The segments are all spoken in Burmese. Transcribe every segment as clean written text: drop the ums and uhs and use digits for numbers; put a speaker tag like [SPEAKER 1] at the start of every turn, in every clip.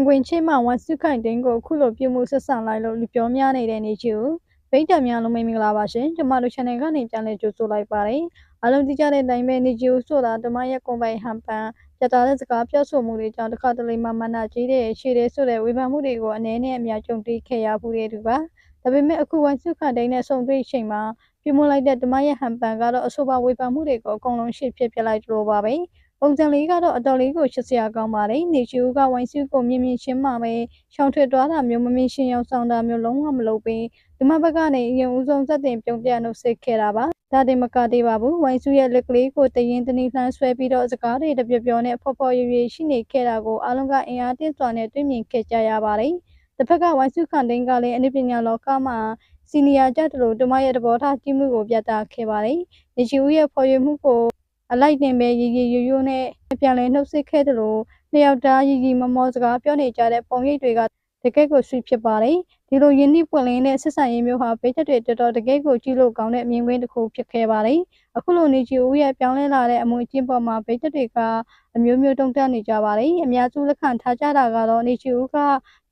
[SPEAKER 1] ဝင်ချေမှဝန်စုခိုင်တင်းကိုအခုလိုပြုမှုဆက်ဆံလိုက်လို့လူပြောများနေတဲ့နေချီကိုဗိတ်တံများလုံးမင်္ဂလာပါရှင်ကျွန်မတို့ channel ကနေပြန်လည်ကြိုဆိုလိုက်ပါတယ်အားလုံးသိကြတဲ့အတိုင်းပဲနေချီကိုဆိုတာဓမ္မရဲ့ကွန်ပိုင်ဟန်ပန်ပြတာတဲ့စကားပြောဆိုမှုတွေကြောင့်တစ်ခါတလေမှမနာကြီးတဲ့ရှည်တဲ့ဆိုတဲ့ဝေဖန်မှုတွေကိုအနေနဲ့အများကြုံတွေ့ခဲ့ရမှုတွေတူပါဒါပေမဲ့အခုဝန်စုခိုင်တင်းနဲ့ဆုံတွေ့ချိန်မှာပြုမှုလိုက်တဲ့ဓမ္မရဲ့ဟန်ပန်ကတော့အဆိုပါဝေဖန်မှုတွေကိုအကုန်လုံးရှေ့ဖြစ်ပြလိုက်လို့ပါပဲပုံစံလေးကတော့အတော်လေးကိုချစ်စရာကောင်းပါတယ်။နေချူကဝိုင်းစုကိုမြင်မြင်ချင်းမှပဲရှောင်ထွက်သွားတာမျိုးမမြင်ရှင်ရောက်ဆောင်တာမျိုးလုံးဝမလုပ်ပြီးဒီမဘက်ကနေအရင်ဦးဆုံးသက်တင်ပြုံးပြနှုတ်ဆက်ခဲ့တာပါ။ဒါတင်မကသေးပါဘူး။ဝိုင်းစုရဲ့လက်ကလေးကိုတရင်တနည်းလှမ်းဆွဲပြီးတော့စကားတွေတပြပြောနဲ့ဖော်ဖော်ရွရွရှိနေခဲ့တာကိုအားလုံးကအင်အားတင်းစွာနဲ့တွေ့မြင်ခဲ့ကြရပါတယ်။တစ်ဖက်ကဝိုင်းစုခန်တင်းကလည်းအနုပညာလောကမှာစီနီယာကျတ်တို့ဓမ္မရဲ့သဘောထားကြီးမှုကိုပြသခဲ့ပါတယ်။နေချူရဲ့ဖော်ရွမှုကိုအလိုက်တင်ပဲရီရိုးနဲ့ပြန်လဲနှုတ်ဆက်ခဲ့တယ်လို့နှစ်ယောက်သားရီမမောစကားပြောနေကြတဲ့ပုံရိပ်တွေကတကယ့်ကိုဆွေးဖြစ်ပါတယ်ဒီလိုယဉ်နှိပွင့်လင်းတဲ့ဆက်ဆံရေးမျိုးဟာဗိတ်သက်တွေတော်တော်တကယ့်ကိုကြည့်လို့ကောင်းတဲ့မြင်ကွင်းတစ်ခုဖြစ်ခဲ့ပါတယ်အခုလိုနေချီဦးရဲ့ပြောင်းလဲလာတဲ့အမွေအကျင့်ပေါ်မှာဗိတ်သက်တွေကအမျိုးမျိုးတုံ့တက်နေကြပါတယ်အများစုလက်ခံထားကြတာကတော့နေချီဦးက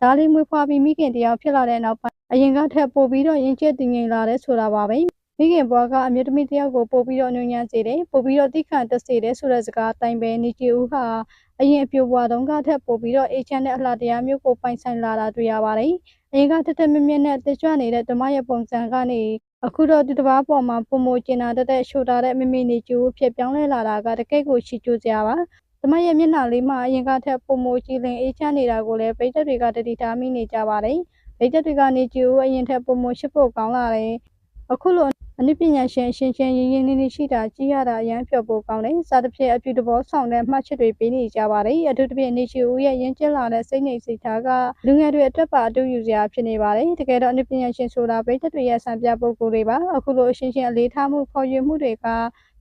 [SPEAKER 1] ဓာလေးမွေးဖွားပြီးမိခင်တရားဖြစ်လာတဲ့နောက်ပိုင်းအရင်ကထက်ပိုပြီးတော့ရင်ကျက်တည်ငြိမ်လာတဲ့ဆိုတာပါပဲမိခင်ဘွားကအမျိုးသမီးတယောက်ကိုပို့ပြီးတော့ညှဉ်းညမ်းစေတယ်ပို့ပြီးတော့တိခန့်တက်စေတယ်ဆိုတဲ့စကားအတိုင်းပဲနေချီဦးဟာအရင်အပြိုဘွားတုန်းကထက်ပို့ပြီးတော့အေချမ်းတဲ့အလှတရားမျိုးကိုပိုင်ဆိုင်လာတာတွေ့ရပါတယ်အရင်ကတက်တက်မြက်မြက်နဲ့တကြွနေတဲ့ဓမ္မရဲ့ပုံစံကနေအခုတော့ဒီတစ်ပါးပေါ်မှာပုံမကျင်နာတဲ့ရှို့တာတဲ့မိမိနေချီဦးဖြစ်ပြောင်းလဲလာတာကတကယ့်ကိုချီကျူးစရာပါဓမ္မရဲ့မျက်နှာလေးမှာအရင်ကထက်ပုံမကြည်လင်အေချမ်းနေတာကိုလည်းဗိတ်သက်တွေကတတိထားမိနေကြပါတယ်ဗိတ်သက်တွေကနေချီဦးအရင်ထက်ပုံမရှိဖို့ကောင်းလာတယ်အခုလိုအနုပညာရှင်အချင်းချင်းရင်းရင်းနှီးနှီးရှိတာကြည့်ရတာအရန်ဖြော်ဖို့ကောင်းတယ်စားတစ်ဖြစ်အပြူတဘောဆောင်တဲ့မှတ်ချက်တွေပေးနေကြပါတယ်အထူးသဖြင့်နေချီဦးရဲ့ရင်းကျက်လာတဲ့စိတ်နေစိတ်ထားကလူငယ်တွေအတွက်ပါအတူယူစရာဖြစ်နေပါတယ်တကယ်တော့အနုပညာရှင်ဆိုတာဗိတ်သက်တွေရဲ့စံပြပုဂ္ဂိုလ်တွေပါအခုလိုအချင်းချင်းအလေးထားမှုဖော်ရွေမှုတွေက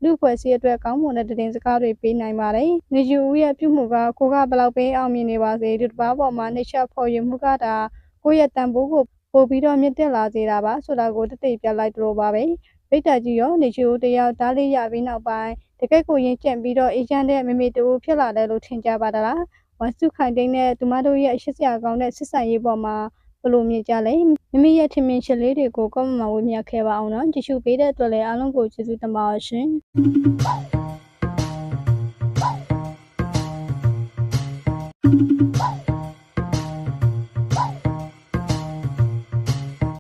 [SPEAKER 1] လူဖွဲ့စည်းအတွက်ကောင်းမွန်တဲ့တင်စကားတွေပေးနိုင်ပါတယ်နေချီဦးရဲ့ပြုမှုကကိုကဘယ်လောက်ပဲအောင်မြင်နေပါစေဒီတစ်ပါးပေါ်မှာနှိမ့်ချဖော်ရွေမှုကဒါကိုယ့်ရဲ့တန်ဖိုးကိုပို့ပြီးတော့မြင့်တက်လာစေတာပါဆိုတာကိုတသိပြလိုက်လို့ပါပဲဗိတ်တာကြီးရောနေချီဦးတယောက်သားလေးရပြီးနောက်ပိုင်းတကယ့်ကိုရင်ကျက်ပြီးတော့အေးချမ်းတဲ့မိမိတူဖြစ်လာတယ်လို့ထင်ကြပါသလားဝန်စုခိုင်တင်းနဲ့သူမတို့ရဲ့အရှိစရာကောင်းတဲ့ဆက်ဆံရေးပေါ်မှာဘလို့မြင်ကြလဲမိမိရဲ့ထင်မြင်ချက်လေးတွေကိုကောမမဝေမျှခဲ့ပါအောင်နော်ကြည့်ရှုပေးတဲ့အတွက်လည်းအားလုံးကိုကျေးဇူးတင်ပါရှင်